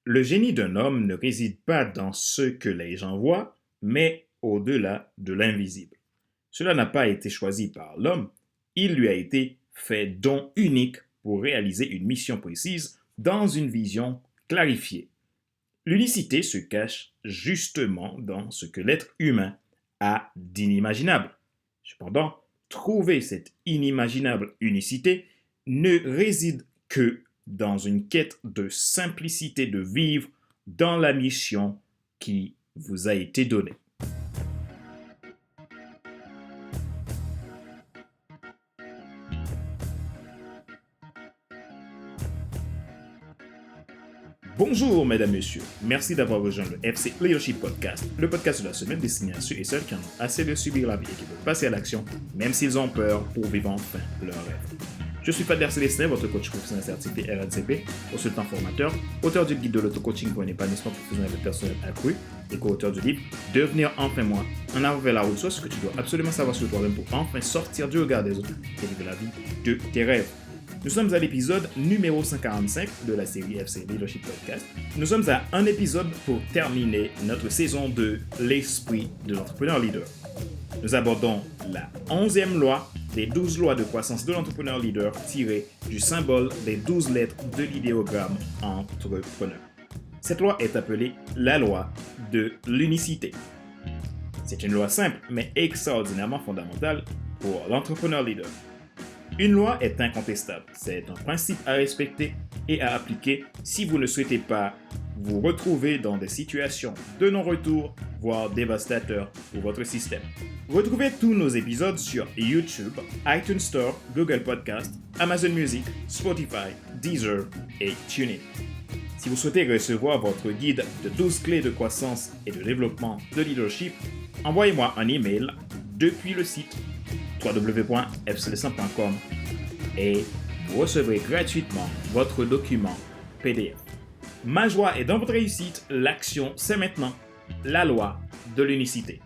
Le génie d'un homme ne réside pas dans ce que les gens voient, mais au-delà de l'invisible. Cela n'a pas été choisi par l'homme, il lui a été fait don unique pour réaliser une mission précise dans une vision clarifiée. L'unicité se cache justement dans ce que l'être humain a d'inimaginable. Cependant, trouver cette inimaginable unicité ne réside que dans une quête de simplicité de vivre dans la mission qui vous a été donnée. Bonjour, mesdames, messieurs. Merci d'avoir rejoint le FC Leadership Podcast, le podcast de la semaine destiné à ceux et celles qui en ont assez de subir la vie et qui veulent passer à l'action, même s'ils ont peur, pour vivre enfin leur rêve. Je suis Fader Célestin, votre coach professionnel certifié RNCP, consultant formateur, auteur du guide de l'auto-coaching pour un épanouissement professionnel et personnel accru et co-auteur du livre Devenir enfin moi, en avant vers la route, soit ce que tu dois absolument savoir sur toi-même pour enfin sortir du regard des autres et vivre la vie de tes rêves. Nous sommes à l'épisode numéro 145 de la série FC Leadership Podcast. Nous sommes à un épisode pour terminer notre saison de l'esprit de l'entrepreneur leader. Nous abordons la 11e loi des 12 lois de croissance de l'entrepreneur leader tirée du symbole des 12 lettres de l'idéogramme entrepreneur. Cette loi est appelée la loi de l'unicité. C'est une loi simple mais extraordinairement fondamentale pour l'entrepreneur leader. Une loi est incontestable. C'est un principe à respecter et à appliquer si vous ne souhaitez pas vous retrouver dans des situations de non-retour, voire dévastateurs pour votre système. Retrouvez tous nos épisodes sur YouTube, iTunes Store, Google Podcast, Amazon Music, Spotify, Deezer et TuneIn. Si vous souhaitez recevoir votre guide de 12 clés de croissance et de développement de leadership, envoyez-moi un email depuis le site www.fcdescent.com et vous recevrez gratuitement votre document PDF. Ma joie est dans votre réussite, l'action c'est maintenant, la loi de l'unicité.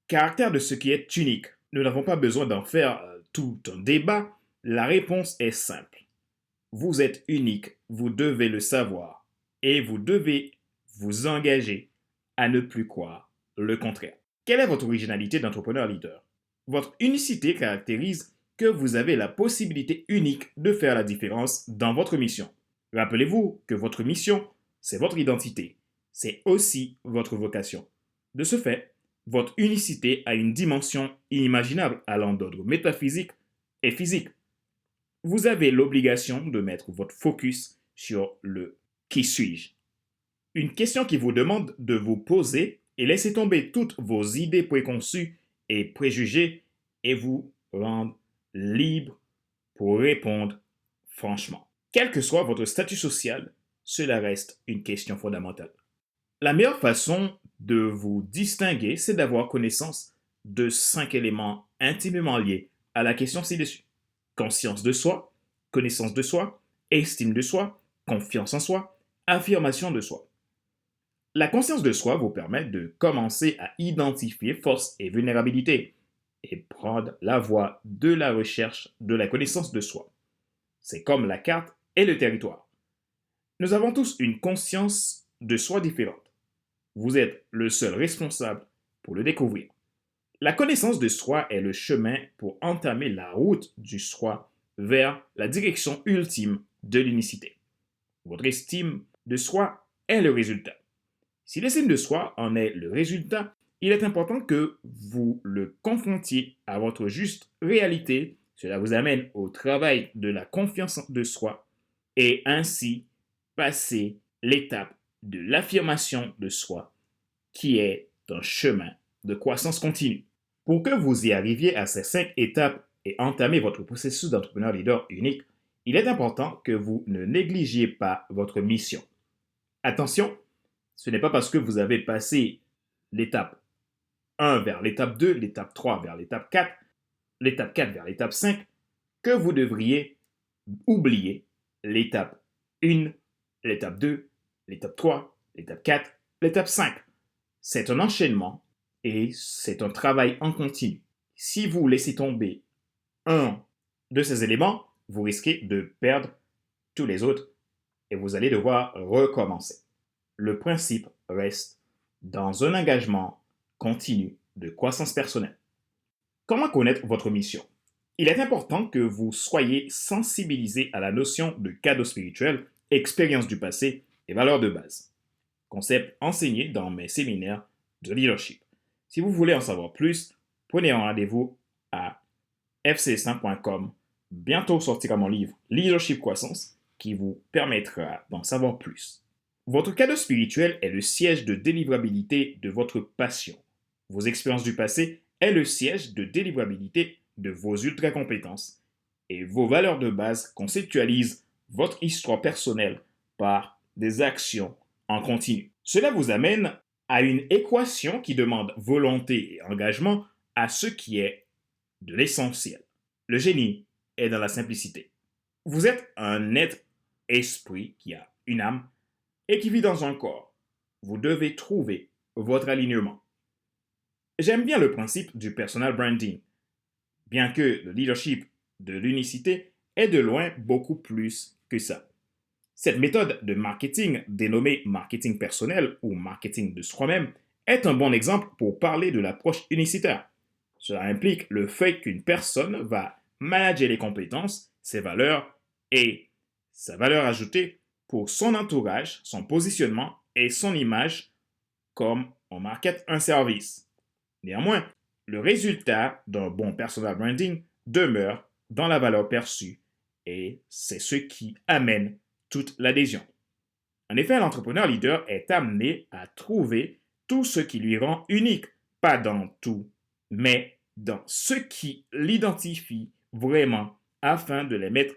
Caractère de ce qui est unique. Nous n'avons pas besoin d'en faire tout un débat, la réponse est simple. Vous êtes unique, vous devez le savoir et vous devez vous engager à ne plus croire le contraire. Quelle est votre originalité d'entrepreneur leader? Votre unicité caractérise que vous avez la possibilité unique de faire la différence dans votre mission. Rappelez-vous que votre mission, c'est votre identité. C'est aussi votre vocation. De ce fait, votre unicité a une dimension inimaginable allant d'ordre métaphysique et physique. Vous avez l'obligation de mettre votre focus sur le « qui suis-je ». Une question qui vous demande de vous poser et laisser tomber toutes vos idées préconçues et préjugés et vous rendre libre pour répondre franchement. Quel que soit votre statut social, cela reste une question fondamentale. La meilleure façon de vous distinguer, c'est d'avoir connaissance de 5 éléments intimement liés à la question ci-dessus. Conscience de soi, connaissance de soi, estime de soi, confiance en soi, affirmation de soi. La conscience de soi vous permet de commencer à identifier force et vulnérabilité et prendre la voie de la recherche de la connaissance de soi. C'est comme la carte et le territoire. Nous avons tous une conscience de soi différente. Vous êtes le seul responsable pour le découvrir. La connaissance de soi est le chemin pour entamer la route du soi vers la direction ultime de l'unicité. Votre estime de soi est le résultat. Si l'estime de soi en est le résultat, il est important que vous le confrontiez à votre juste réalité. Cela vous amène au travail de la confiance de soi et ainsi passer l'étape de l'affirmation de soi qui est un chemin de croissance continue. Pour que vous y arriviez à ces 5 étapes et entamer votre processus d'entrepreneur leader unique, il est important que vous ne négligiez pas votre mission. Attention, ce n'est pas parce que vous avez passé l'étape 1 vers l'étape 2, l'étape 3 vers l'étape 4, l'étape 4 vers l'étape 5, que vous devriez oublier l'étape 1, l'étape 2, l'étape 3, l'étape 4, l'étape 5. C'est un enchaînement et c'est un travail en continu. Si vous laissez tomber un de ces éléments, vous risquez de perdre tous les autres et vous allez devoir recommencer. Le principe reste dans un engagement continu de croissance personnelle. Comment connaître votre mission? Il est important que vous soyez sensibilisé à la notion de cadeau spirituel, expérience du passé et valeurs de base. Concept enseigné dans mes séminaires de leadership. Si vous voulez en savoir plus, prenez un rendez-vous à fc100.com. Bientôt sortira mon livre Leadership Croissance qui vous permettra d'en savoir plus. Votre cadeau spirituel est le siège de délivrabilité de votre passion. Vos expériences du passé est le siège de délivrabilité de vos ultra-compétences. Et vos valeurs de base conceptualisent votre histoire personnelle par des actions en continu. Cela vous amène à une équation qui demande volonté et engagement à ce qui est de l'essentiel. Le génie est dans la simplicité. Vous êtes un être esprit qui a une âme et qui vit dans un corps. Vous devez trouver votre alignement. J'aime bien le principe du personal branding, bien que le leadership de l'unicité est de loin beaucoup plus que ça. Cette méthode de marketing, dénommée marketing personnel ou marketing de soi-même, est un bon exemple pour parler de l'approche unicitaire. Cela implique le fait qu'une personne va manager les compétences, ses valeurs et sa valeur ajoutée pour son entourage, son positionnement et son image comme on market un service. Néanmoins, le résultat d'un bon personal branding demeure dans la valeur perçue et c'est ce qui amène toute l'adhésion. En effet, l'entrepreneur leader est amené à trouver tout ce qui lui rend unique, pas dans tout, mais dans ce qui l'identifie vraiment afin de les mettre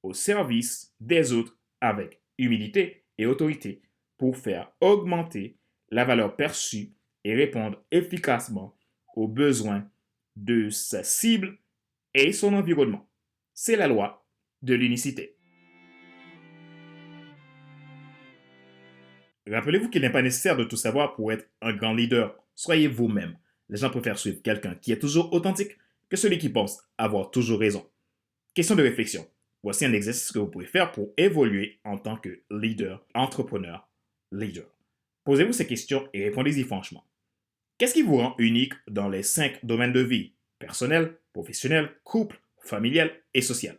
au service des autres avec humilité et autorité pour faire augmenter la valeur perçue et répondre efficacement aux besoins de sa cible et son environnement. C'est la loi de l'unicité. Rappelez-vous qu'il n'est pas nécessaire de tout savoir pour être un grand leader. Soyez vous-même. Les gens préfèrent suivre quelqu'un qui est toujours authentique que celui qui pense avoir toujours raison. Question de réflexion. Voici un exercice que vous pouvez faire pour évoluer en tant que leader, entrepreneur, leader. Posez-vous ces questions et répondez-y franchement. Qu'est-ce qui vous rend unique dans les 5 domaines de vie? Personnel, professionnel, couple, familial et social.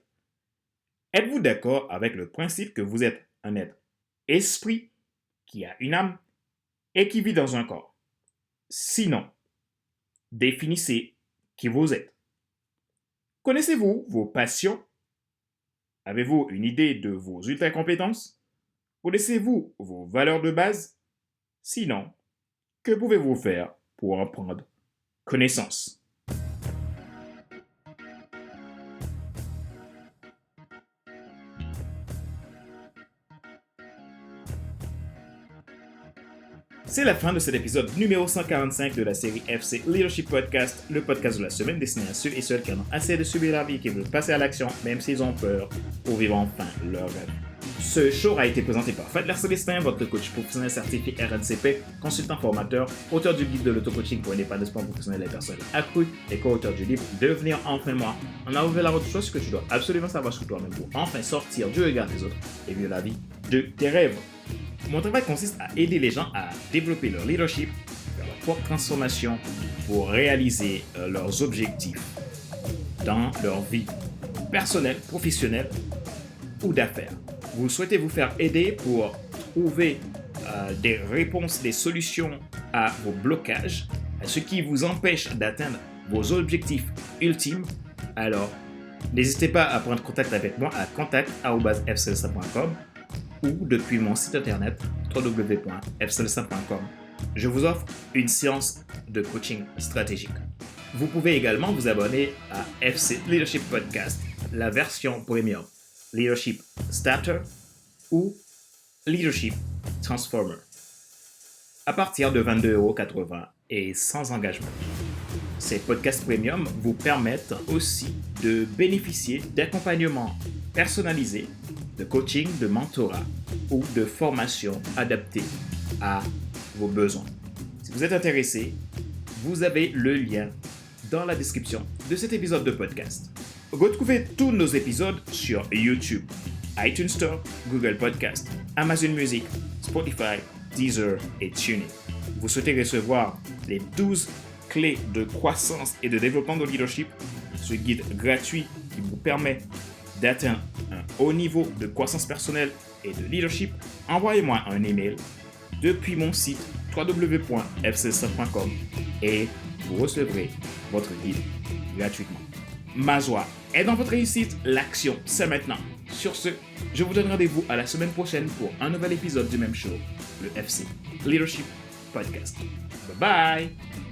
Êtes-vous d'accord avec le principe que vous êtes un être esprit qui a une âme et qui vit dans un corps? Sinon, définissez qui vous êtes. Connaissez-vous vos passions? Avez-vous une idée de vos ultra-compétences? Connaissez-vous vos valeurs de base? Sinon, que pouvez-vous faire pour en prendre connaissance? C'est la fin de cet épisode numéro 145 de la série FC Leadership Podcast, le podcast de la semaine destiné à ceux et celles qui en ont assez de subir la vie et qui veulent passer à l'action, même s'ils ont peur, pour vivre enfin leur rêve. Ce show a été présenté par Fadler Célestin, votre coach professionnel certifié RNCP, consultant formateur, auteur du guide de l'auto-coaching pour un épanouissement professionnel des personnes accrues et co-auteur du livre Devenir enfin moi. On a ouvert la route sur ce que tu dois absolument savoir sur toi-même pour enfin sortir du regard des autres et vivre la vie de tes rêves. Mon travail consiste à aider les gens à développer leur leadership, faire leur propre transformation pour réaliser leurs objectifs dans leur vie personnelle, professionnelle ou d'affaires. Vous souhaitez vous faire aider pour trouver des réponses, des solutions à vos blocages, à ce qui vous empêche d'atteindre vos objectifs ultimes, alors n'hésitez pas à prendre contact avec moi à contact@fcelsa.com ou depuis mon site internet www.fcelsa.com. Je vous offre une séance de coaching stratégique. Vous pouvez également vous abonner à FC Leadership Podcast, la version premium, Leadership Starter ou Leadership Transformer, à partir de 22,80 € et sans engagement. Ces podcasts premium vous permettent aussi de bénéficier d'accompagnements personnalisés, de coaching, de mentorat ou de formation adaptée à vos besoins. Si vous êtes intéressé, vous avez le lien dans la description de cet épisode de podcast. Retrouvez tous nos épisodes sur YouTube, iTunes Store, Google Podcast, Amazon Music, Spotify, Deezer et TuneIn. Vous souhaitez recevoir les 12 clés de croissance et de développement de leadership, ce guide gratuit qui vous permet d'atteindre un haut niveau de croissance personnelle et de leadership, envoyez-moi un email depuis mon site www.fc100.com et vous recevrez votre guide gratuitement. Ma joie est dans votre réussite, l'action c'est maintenant. Sur ce, je vous donne rendez-vous à la semaine prochaine pour un nouvel épisode du même show, le FC Leadership Podcast. Bye bye!